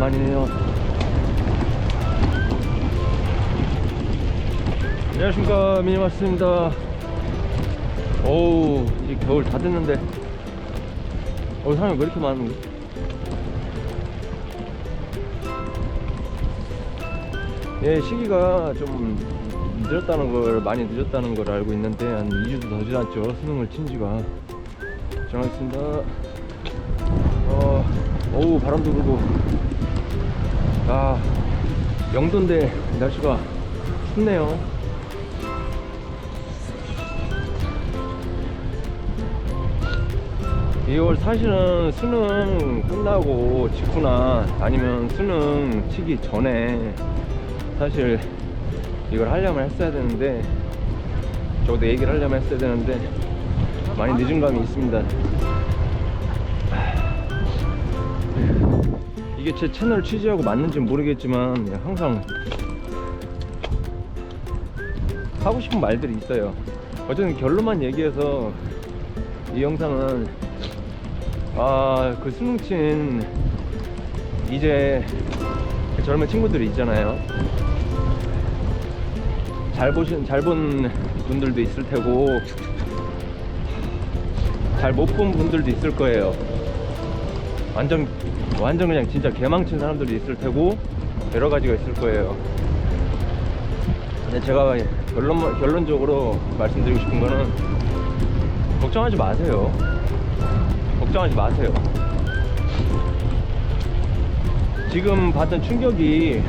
오랜만이에요. 안녕하십니까, 미니마스입니다. 어우, 이제 겨울 다 됐는데 사람이 왜 이렇게 많은 거지? 예, 시기가 좀 늦었다는 걸, 많이 늦었다는 걸 알고 있는데 한 2주도 더 지났죠. 수능을 친 지가. 정하겠습니다. 어우, 바람도 불고. 아, 영도인데 날씨가 춥네요. 이월 사실은 수능 끝나고 직후나 아니면 수능 치기 전에 사실 이걸 하려면 했어야 되는데, 저도 얘기를 하려면 했어야 되는데 많이 늦은 감이 있습니다. 이게 제 채널 취지하고 맞는지는 모르겠지만 항상 하고 싶은 말들이 있어요. 어쨌든 결론만 얘기해서 이 영상은 그 수능 친 이제 그 젊은 친구들이 있잖아요. 잘 본 분들도 있을 테고 잘 못 본 분들도 있을 거예요. 완전 그냥 진짜 개망친 사람들도 있을 테고 여러 가지가 있을 거예요. 근데 제가 결론적으로 말씀드리고 싶은 거는 걱정하지 마세요. 걱정하지 마세요. 지금 받은 충격이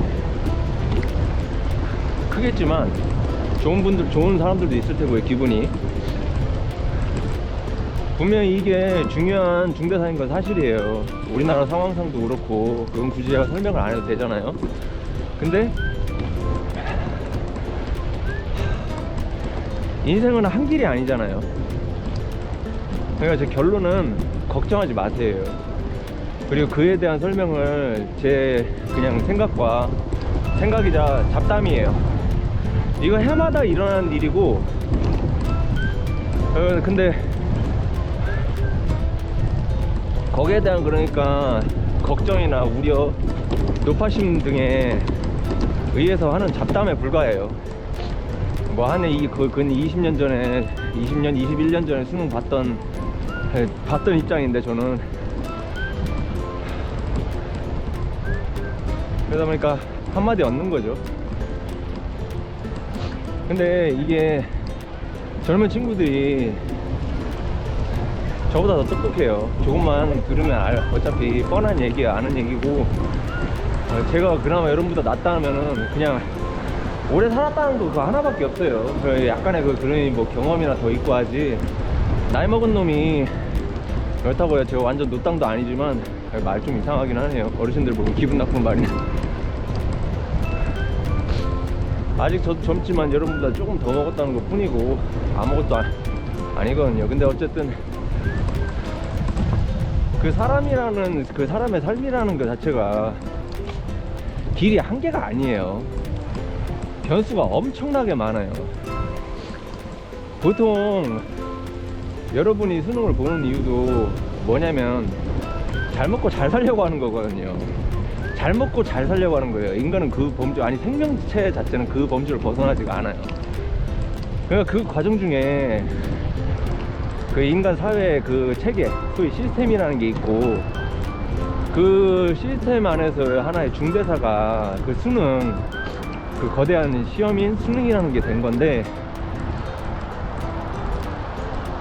크겠지만 좋은 사람들도 있을 테고요. 기분이 분명히 이게 중요한 중대사인 건 사실이에요. 우리나라 상황상도 그렇고 그건 굳이 제가 설명을 안 해도 되잖아요. 근데 인생은 한 길이 아니잖아요. 그러니까 제 결론은 걱정하지 마세요. 그리고 그에 대한 설명을 제 그냥 생각이자 잡담이에요. 이거 해마다 일어나는 일이고, 근데 거기에 대한 그러니까 걱정이나 우려, 노파심 등에 의해서 하는 잡담에 불과해요. 뭐 한 근 20년 전에 21년 전에 수능 봤던 입장인데 저는 그러다 보니까 한마디 얻는 거죠. 근데 이게 젊은 친구들이 저보다 더 똑똑해요. 조금만 들으면 어차피 뻔한 얘기, 아는 얘기고, 제가 그나마 여러분보다 낫다면은 그냥 오래 살았다는 거 그거 하나밖에 없어요. 약간의 그런 뭐 경험이나 더 있고 하지, 나이 먹은 놈이 그렇다고요. 제가 완전 노땅도 아니지만 말 좀 이상하긴 하네요. 어르신들 보고 기분 나쁜 말이네. 아직 저도 젊지만 여러분보다 조금 더 먹었다는 것 뿐이고 아무것도 아니거든요. 근데 어쨌든 그 사람의 삶이라는 것 자체가 길이 한계가 아니에요. 변수가 엄청나게 많아요. 보통 여러분이 수능을 보는 이유도 뭐냐면 잘 먹고 잘 살려고 하는 거거든요. 잘 먹고 잘 살려고 하는 거예요. 인간은 그 범주, 생명체 자체는 그 범주를 벗어나지가 않아요. 그러니까 그 과정 중에 그 인간 사회의 그 체계, 소위 시스템이라는 게 있고, 그 시스템 안에서 하나의 중대사가 그 수능, 그 거대한 시험인 수능이라는 게 된 건데,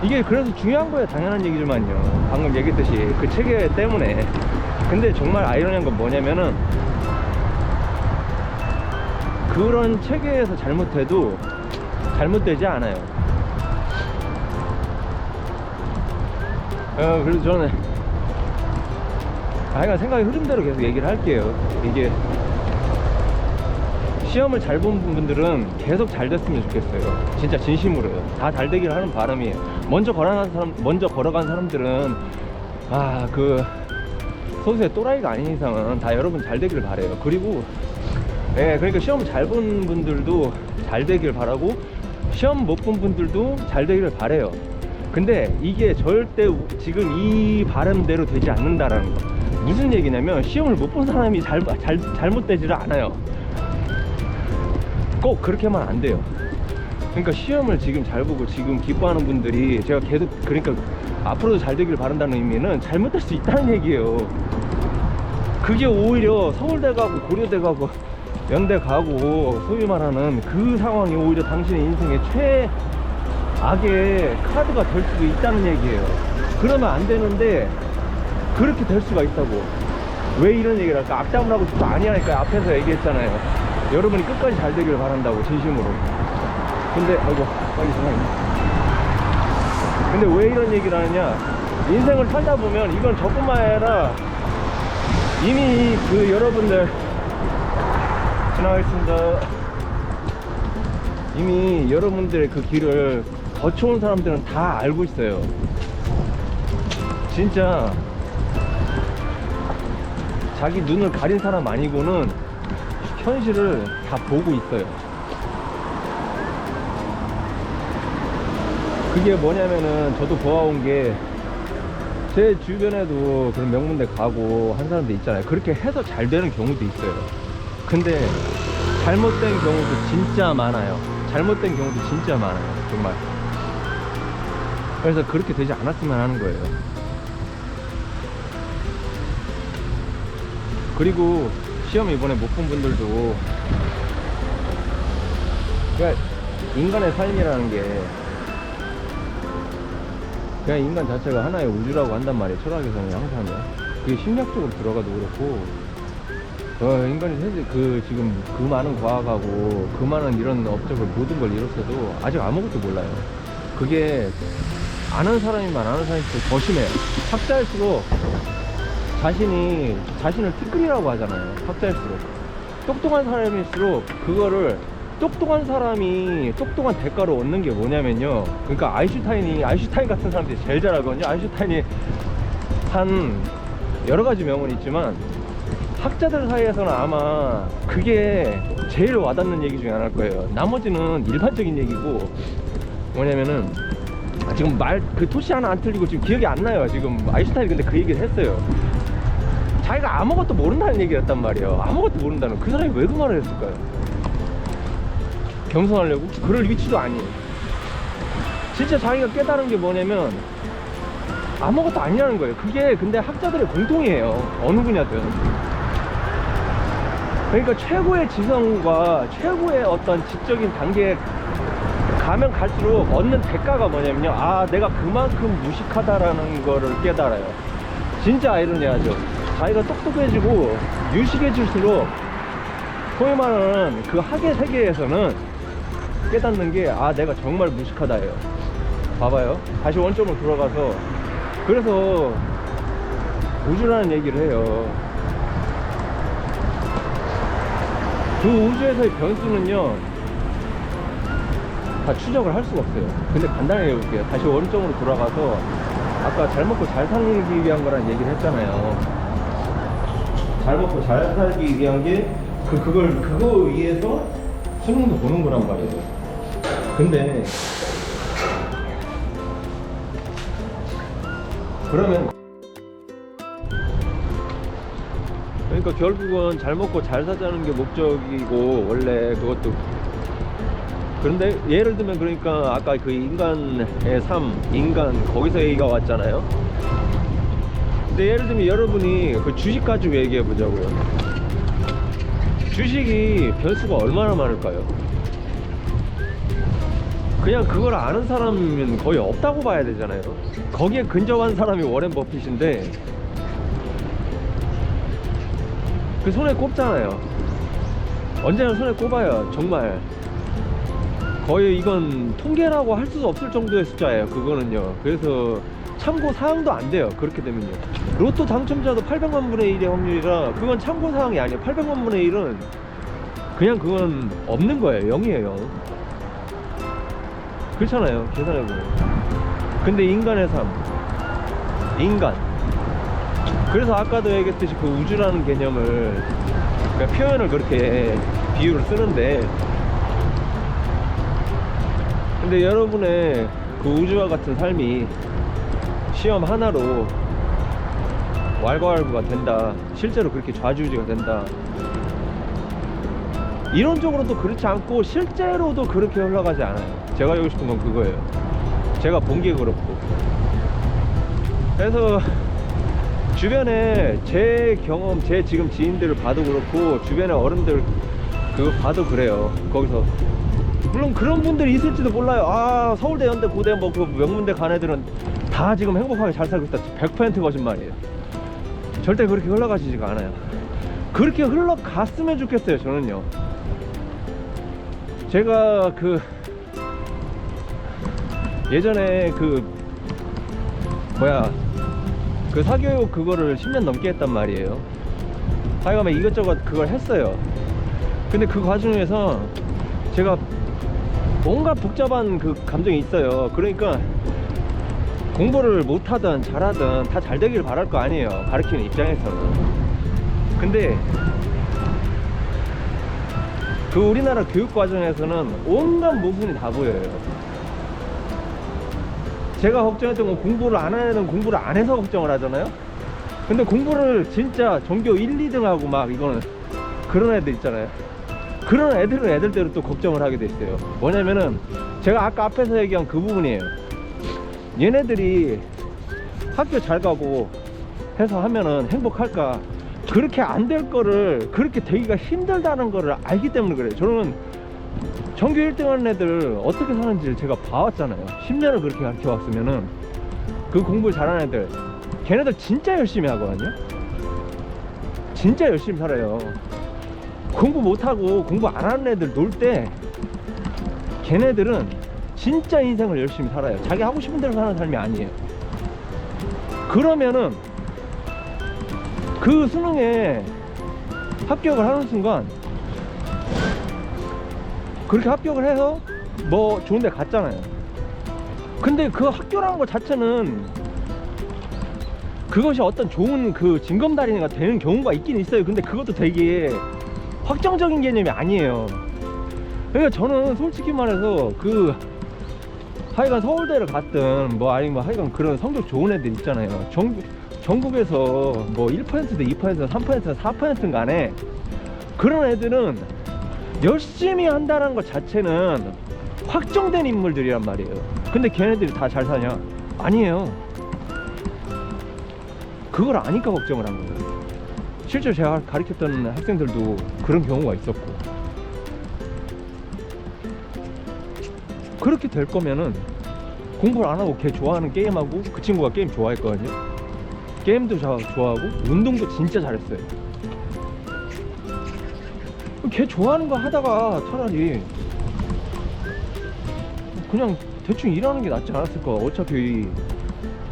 이게 그래서 중요한 거예요. 당연한 얘기지만요. 방금 얘기했듯이 그 체계 때문에. 근데 정말 아이러니한 건 뭐냐면은 그런 체계에서 잘못해도 잘못되지 않아요. 그래서 저는 하여간 생각의 흐름대로 계속 얘기를 할게요. 이게 시험을 잘 본 분들은 계속 잘 됐으면 좋겠어요. 진짜 진심으로요. 다 잘 되기를 하는 바람이에요. 먼저 걸어간 사람들은 그 소수의 또라이가 아닌 이상은 다 여러분 잘 되기를 바래요. 그리고 그러니까 시험을 잘 본 분들도 잘 되길 바라고, 시험 못 본 분들도 잘 되기를 바래요. 근데 이게 절대 지금 이 바람대로 되지 않는다라는 거. 무슨 얘기냐면 시험을 못 본 사람이 잘못되지를 않아요. 꼭 그렇게만 안 돼요. 그러니까 시험을 지금 잘 보고 지금 기뻐하는 분들이 제가 계속 그러니까 앞으로도 잘 되길 바란다는 의미는 잘못될 수 있다는 얘기예요. 그게 오히려 서울대 가고 고려대 가고 연대 가고 소위 말하는 그 상황이 오히려 당신의 인생의 최악의 카드가 될 수도 있다는 얘기예요. 그러면 안 되는데 그렇게 될 수가 있다고. 왜 이런 얘기를 할까? 악담을 하고 싶어 아니하니까 앞에서 얘기했잖아요. 여러분이 끝까지 잘 되길 바란다고 진심으로. 근데 아이고 빨리 전화했네. 근데 왜 이런 얘기를 하느냐, 인생을 살다 보면 이건 저뿐만 아니라 이미 그 여러분들 지나가겠습니다. 이미 여러분들의 그 길을 거쳐온 사람들은 다 알고 있어요. 진짜 자기 눈을 가린 사람 아니고는 현실을 다 보고 있어요. 그게 뭐냐면은 저도 보아온 게 제 주변에도 그런 명문대 가고 한 사람들 있잖아요. 그렇게 해서 잘 되는 경우도 있어요. 근데 잘못된 경우도 진짜 많아요. 잘못된 경우도 진짜 많아요. 정말. 그래서 그렇게 되지 않았으면 하는 거예요. 그리고 시험 이번에 못 본 분들도, 그러니까 인간의 삶이라는 게 그냥 인간 자체가 하나의 우주라고 한단 말이에요. 철학에서는 항상. 그게 심리학적으로 들어가도 그렇고, 인간이 현재 지금 그 많은 과학하고 그 많은 이런 업적을 모든 걸 이뤘어도 아직 아무것도 몰라요. 그게 아는 사람이만 아는 사람일수록 더 심해요. 학자일수록 자신을 티끌이라고 하잖아요. 학자일수록 똑똑한 사람일수록 그거를 똑똑한 사람이 똑똑한 대가로 얻는 게 뭐냐면요, 그러니까 아인슈타인 같은 사람들이 제일 잘하거든요. 아인슈타인이 한 여러 가지 명언이 있지만 학자들 사이에서는 아마 그게 제일 와닿는 얘기 중에 하나일 거예요. 나머지는 일반적인 얘기고, 뭐냐면은 지금 그 토시 하나 안 틀리고 지금 기억이 안 나요. 지금 아인슈타인이 근데 그 얘기를 했어요. 자기가 아무것도 모른다는 얘기를 했단 말이에요. 아무것도 모른다는. 그 사람이 왜 그 말을 했을까요? 겸손하려고? 그럴 위치도 아니에요. 진짜 자기가 깨달은 게 뭐냐면 아무것도 아니라는 거예요. 그게 근데 학자들의 공통이에요. 어느 분야든. 그러니까 최고의 지성과 최고의 어떤 지적인 단계에 가면 갈수록 얻는 대가가 뭐냐면요, 아, 내가 그만큼 무식하다라는 거를 깨달아요. 진짜 아이러니하죠. 자기가 똑똑해지고 유식해질수록 소위 말하는 그 학의 세계에서는 깨닫는 게, 아, 내가 정말 무식하다예요. 봐봐요. 다시 원점으로 돌아가서, 그래서 우주라는 얘기를 해요. 그 우주에서의 변수는요 다 추적을 할 수가 없어요. 근데 간단하게 해볼게요. 다시 원점으로 돌아가서 아까 잘 먹고 잘 살기 위한 거라는 얘기를 했잖아요. 잘 먹고 잘 살기 위한 게 그거 위해서 수능도 보는 거란 말이에요. 근데 그러면 그러니까 결국은 잘 먹고 잘 사자는 게 목적이고 원래 그것도. 그런데 예를 들면 그러니까 아까 그 인간의 삶, 인간 거기서 얘기가 왔잖아요. 근데 예를 들면 여러분이 그 주식 가지고 얘기해 보자고요. 주식이 변수가 얼마나 많을까요? 그냥 그걸 아는 사람은 거의 없다고 봐야 되잖아요. 거기에 근접한 사람이 워렌 버핏인데 그 손에 꼽잖아요. 언제나 손에 꼽아요. 정말 거의 이건 통계라고 할 수 없을 정도의 숫자예요. 그거는요. 그래서 참고 사항도 안 돼요. 그렇게 되면요. 로또 당첨자도 800만 분의 1의 확률이라 그건 참고 사항이 아니에요. 800만 분의 1은 그냥 그건 없는 거예요. 0이에요. 0. 그렇잖아요. 계산해보면. 근데 인간의 삶, 인간. 그래서 아까도 얘기했듯이 그 우주라는 개념을, 그러니까 표현을 그렇게 비유를 쓰는데, 근데 여러분의 그 우주와 같은 삶이 시험 하나로 왈가왈부가 된다, 실제로 그렇게 좌지우지가 된다, 이론적으로도 그렇지 않고 실제로도 그렇게 흘러가지 않아요. 제가 하고 싶은 건 그거예요. 제가 본 게 그렇고. 그래서 주변에 제 경험, 제 지금 지인들을 봐도 그렇고 주변에 어른들 그거 봐도 그래요. 거기서 물론 그런 분들이 있을지도 몰라요. 아, 서울대, 연대, 고대 뭐 그 명문대 간 애들은 다 지금 행복하게 잘 살고 있다, 100% 거짓말이에요. 절대 그렇게 흘러가지지가 않아요. 그렇게 흘러갔으면 좋겠어요. 저는요, 제가 그 예전에 그 뭐야 그 사교육 그거를 10년 넘게 했단 말이에요. 하여간 이것저것 그걸 했어요. 근데 그 과정에서 제가 뭔가 복잡한 그 감정이 있어요. 그러니까 공부를 못하든 잘하든 다 잘 되길 바랄 거 아니에요, 가르치는 입장에서는. 근데 그 우리나라 교육 과정에서는 온갖 모순이 다 보여요. 제가 걱정했던 건 공부를 안 하는 애는 공부를 안 해서 걱정을 하잖아요. 근데 공부를 진짜 전교 1, 2등 하고 막 이거는 그런 애들 있잖아요. 그런 애들은 애들대로 또 걱정을 하게 돼 있어요. 뭐냐면은 제가 아까 앞에서 얘기한 그 부분이에요. 얘네들이 학교 잘 가고 해서 하면은 행복할까? 그렇게 안 될 거를, 그렇게 되기가 힘들다는 거를 알기 때문에 그래요. 저는 전교 1등 하는 애들 어떻게 사는지를 제가 봐왔잖아요. 10년을 그렇게 가르쳐 왔으면은 그 공부 잘하는 애들, 걔네들 진짜 열심히 하거든요. 진짜 열심히 살아요. 공부 못하고 공부 안 하는 애들 놀 때 걔네들은 진짜 인생을 열심히 살아요. 자기 하고 싶은 대로 사는 삶이 아니에요. 그러면은 그 수능에 합격을 하는 순간 그렇게 합격을 해서 뭐 좋은 데 갔잖아요. 근데 그 학교라는 것 자체는 그것이 어떤 좋은 그 징검다리가 되는 경우가 있긴 있어요. 근데 그것도 되게 확정적인 개념이 아니에요. 그러니까 저는 솔직히 말해서 그 하여간 서울대를 갔든 뭐 아니면 하여간 그런 성적 좋은 애들 있잖아요. 전국에서 뭐 1%든 2%든 3%든 4%든 간에 그런 애들은 열심히 한다는 것 자체는 확정된 인물들이란 말이에요. 근데 걔네들이 다 잘 사냐? 아니에요. 그걸 아니까 걱정을 한 거예요. 실제로 제가 가르쳤던 학생들도 그런 경우가 있었고. 그렇게 될 거면은 공부를 안 하고 걔 좋아하는 게임하고, 그 친구가 게임 좋아했거든요. 게임도 좋아하고 운동도 진짜 잘했어요. 걔 좋아하는 거 하다가 차라리 그냥 대충 일하는 게 낫지 않았을까. 어차피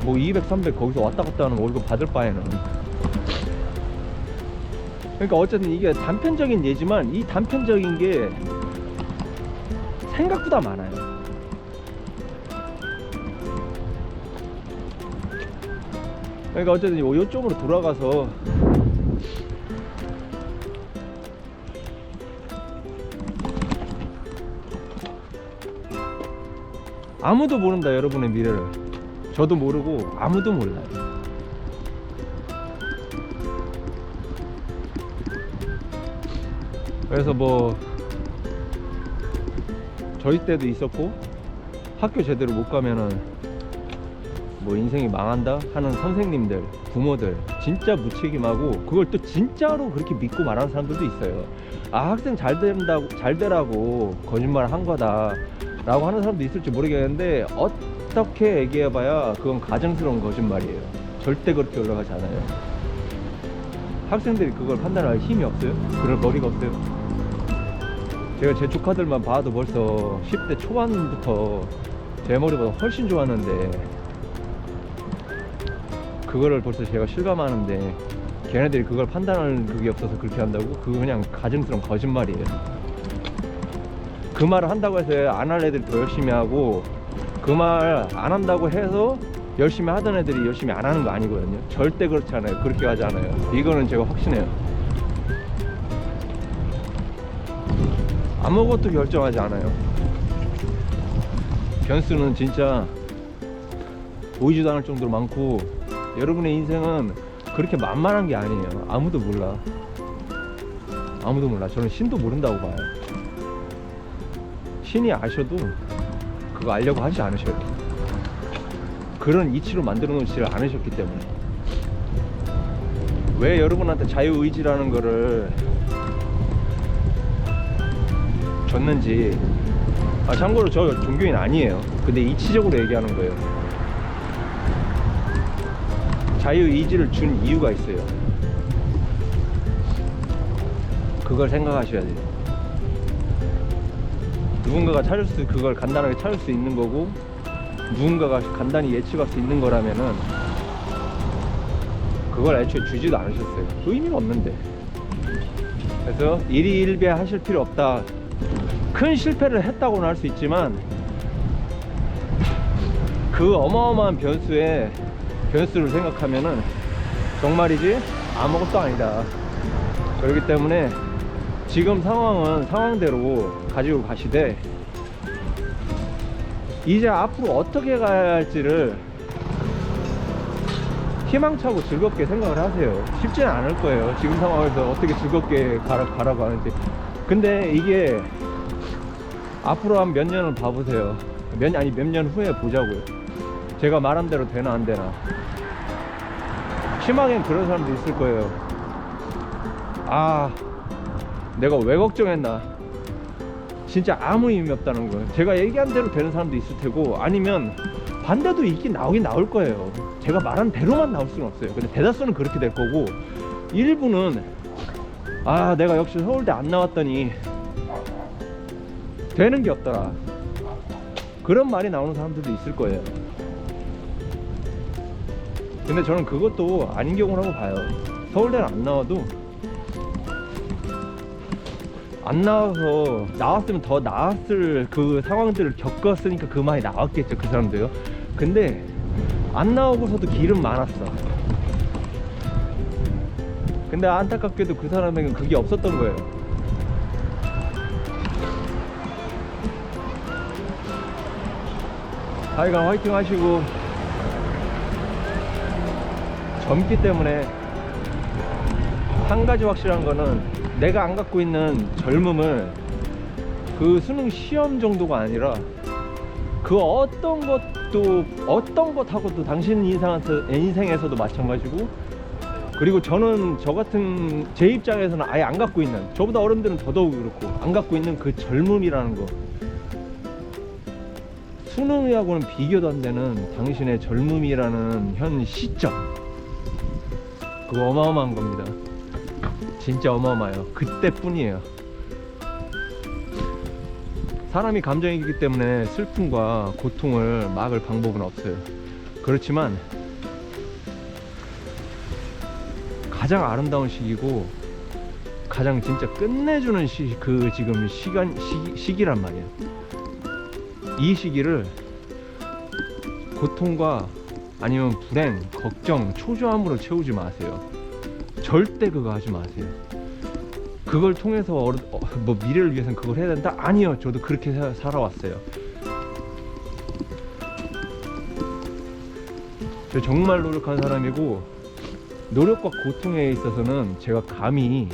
뭐 200, 300 거기서 왔다 갔다 하는 월급 받을 바에는. 그러니까 어쨌든 이게 단편적인 예지만 이 단편적인 게 생각보다 많아요. 그러니까 어쨌든 이쪽으로 돌아가서 아무도 모른다, 여러분의 미래를. 저도 모르고 아무도 몰라요. 그래서 뭐 저희 때도 있었고, 학교 제대로 못 가면은 뭐 인생이 망한다 하는 선생님들, 부모들 진짜 무책임하고, 그걸 또 진짜로 그렇게 믿고 말하는 사람들도 있어요. 아, 학생 잘 된다고, 잘 되라고 거짓말 한 거다 라고 하는 사람도 있을지 모르겠는데, 어떻게 얘기해봐야 그건 가정스러운 거짓말이에요. 절대 그렇게 올라가지 않아요. 학생들이 그걸 판단할 힘이 없어요. 그럴 머리가 없어요. 제가 제 조카들만 봐도 벌써 10대 초반부터 제 머리보다 훨씬 좋았는데, 그거를 벌써 제가 실감하는데 걔네들이 그걸 판단할 그게 없어서 그렇게 한다고? 그거 그냥 가증스러운 거짓말이에요. 그 말을 한다고 해서 안 할 애들이 더 열심히 하고, 그 말 안 한다고 해서 열심히 하던 애들이 열심히 안 하는 거 아니거든요. 절대 그렇지 않아요. 그렇게 하지 않아요. 이거는 제가 확신해요. 아무것도 결정하지 않아요. 변수는 진짜 보이지도 않을 정도로 많고, 여러분의 인생은 그렇게 만만한 게 아니에요. 아무도 몰라. 아무도 몰라. 저는 신도 모른다고 봐요. 신이 아셔도 그거 알려고 하지 않으셔요. 그런 이치로 만들어 놓지를 않으셨기 때문에. 왜 여러분한테 자유의지라는 거를 줬는지. 참고로 저 종교인 아니에요. 근데 이치적으로 얘기하는 거예요. 자유의지를 준 이유가 있어요. 그걸 생각하셔야 돼요. 누군가가 그걸 간단하게 찾을 수 있는 거고, 누군가가 간단히 예측할 수 있는 거라면은 그걸 애초에 주지도 않으셨어요. 의미가 없는데. 그래서 일희일비 하실 필요 없다. 큰 실패를 했다고는 할 수 있지만 그 어마어마한 변수를 생각하면은 정말이지 아무것도 아니다. 그렇기 때문에 지금 상황은 상황대로 가지고 가시되, 이제 앞으로 어떻게 가야 할지를 희망차고 즐겁게 생각을 하세요. 쉽지는 않을 거예요. 지금 상황에서 어떻게 즐겁게 가라고 하는지. 근데 이게 앞으로 한 몇 년을 봐보세요. 몇 년 후에 보자고요. 제가 말한 대로 되나 안 되나. 심하게는 그런 사람도 있을 거예요. 내가 왜 걱정했나. 진짜 아무 의미 없다는 거예요. 제가 얘기한 대로 되는 사람도 있을 테고, 아니면 반대도 나오긴 나올 거예요. 제가 말한 대로만 나올 수는 없어요. 근데 대다수는 그렇게 될 거고, 일부는 내가 역시 서울대 안 나왔더니 되는 게 없더라, 그런 말이 나오는 사람들도 있을 거예요. 근데 저는 그것도 아닌 경우라고 봐요. 서울대는 안 나와도, 안 나와서 나왔으면 더 나았을 그 상황들을 겪었으니까 그 말이 나왔겠죠, 그 사람도요. 근데 안 나오고서도 길은 많았어. 근데 안타깝게도 그 사람에게는 그게 없었던 거예요. 하여간 화이팅 하시고, 젊기 때문에 한 가지 확실한 거는, 내가 안 갖고 있는 젊음을 그 수능 시험 정도가 아니라 그 어떤 것하고도 당신 인생에서도 마찬가지고, 그리고 저는 저 같은 제 입장에서는 아예 안 갖고 있는, 저보다 어른들은 더더욱 그렇고 안 갖고 있는 그 젊음이라는 거, 수능하고는 비교도 안 되는 당신의 젊음이라는 현 시점, 그거 어마어마한 겁니다. 진짜 어마어마해요. 그때뿐이에요. 사람이 감정이기 때문에 슬픔과 고통을 막을 방법은 없어요. 그렇지만 가장 아름다운 시기고 가장 진짜 끝내주는 지금 시기란 말이에요. 이 시기를 고통과 아니면 불행, 걱정, 초조함으로 채우지 마세요. 절대 그거 하지 마세요. 그걸 통해서 미래를 위해서는 그걸 해야 된다? 아니요, 저도 그렇게 살아왔어요. 저 정말 노력한 사람이고, 노력과 고통에 있어서는 제가 감히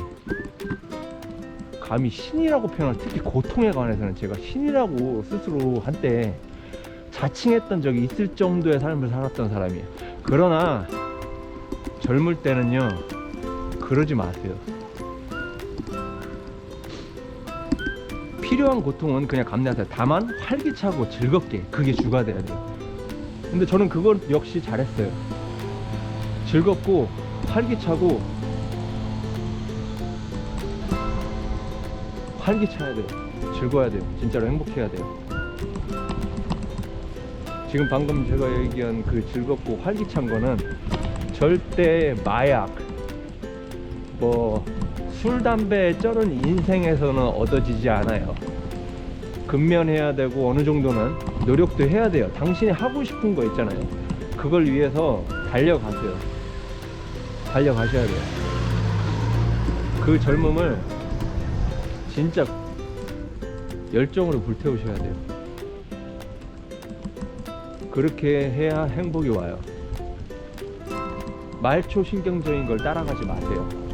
신이라고 표현할, 특히 고통에 관해서는 제가 신이라고 스스로 한때 자칭했던 적이 있을 정도의 삶을 살았던 사람이에요. 그러나 젊을 때는요, 그러지 마세요. 필요한 고통은 그냥 감내하세요. 다만 활기차고 즐겁게, 그게 주가 돼야 돼요. 근데 저는 그걸 역시 잘했어요. 즐겁고 활기차고, 활기차야 돼요. 즐거워야 돼요. 진짜로 행복해야 돼요. 지금 방금 제가 얘기한 그 즐겁고 활기찬 거는 절대 마약, 술, 담배에 쩔은 인생에서는 얻어지지 않아요. 근면해야 되고, 어느 정도는 노력도 해야 돼요. 당신이 하고 싶은 거 있잖아요. 그걸 위해서 달려가세요. 달려가셔야 돼요. 그 젊음을 진짜 열정으로 불태우셔야 돼요. 그렇게 해야 행복이 와요. 말초 신경적인 걸 따라가지 마세요.